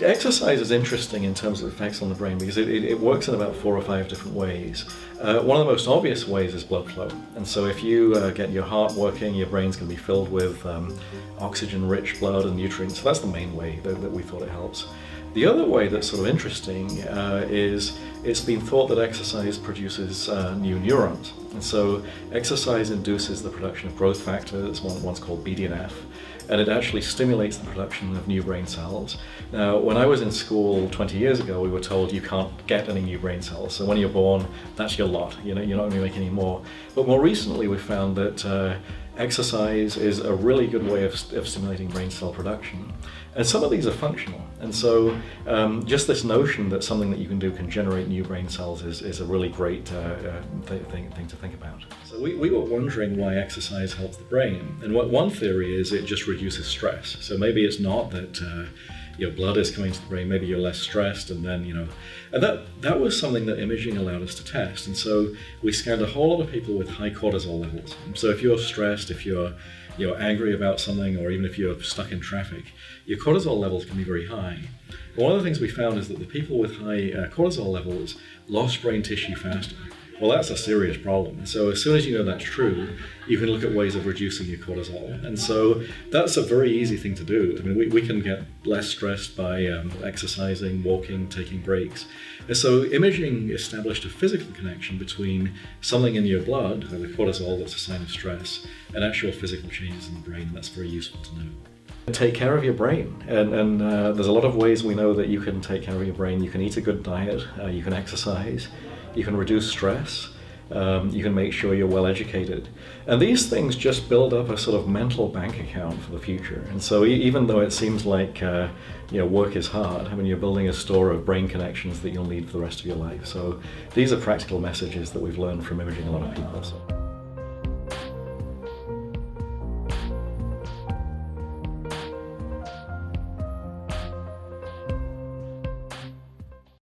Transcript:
Exercise is interesting in terms of effects on the brain because it works in about 4 or 5 different ways. One of the most obvious ways is blood flow. And so if you get your heart working, your brain's going to be filled with oxygen-rich blood and nutrients. So that's the main way that we thought it helps. The other way that's sort of interesting is it's been thought that exercise produces new neurons. And so exercise induces the production of growth factors, one's called BDNF, and it actually stimulates the production of new brain cells. Now, when I was in school 20 years ago, we were told you can't get any new brain cells. So when you're born, that's your lot. You're not going to make any more. But more recently, we found that exercise is a really good way of stimulating brain cell production. And some of these are functional. And so just this notion that something that you can do can generate new brain cells is a really great thing to think about. So we were wondering why exercise helps the brain. And one theory is it just reduces stress. So maybe it's not that your blood is coming to the brain, maybe you're less stressed, and then, and that was something that imaging allowed us to test. And so we scanned a whole lot of people with high cortisol levels. And so if you're stressed, if you're angry about something, or even if you're stuck in traffic, your cortisol levels can be very high. But one of the things we found is that the people with high cortisol levels lost brain tissue faster. Well, that's a serious problem. So as soon as you know that's true, you can look at ways of reducing your cortisol. And so that's a very easy thing to do. I mean, we can get less stressed by exercising, walking, taking breaks. And so imaging established a physical connection between something in your blood, the cortisol that's a sign of stress, and actual physical changes in the brain. And that's very useful to know. Take care of your brain, and there's a lot of ways we know that you can take care of your brain. You can eat a good diet, you can exercise, you can reduce stress, you can make sure you're well educated. And these things just build up a sort of mental bank account for the future. And so even though it seems like work is hard, I mean, you're building a store of brain connections that you'll need for the rest of your life. So these are practical messages that we've learned from imaging a lot of people. So.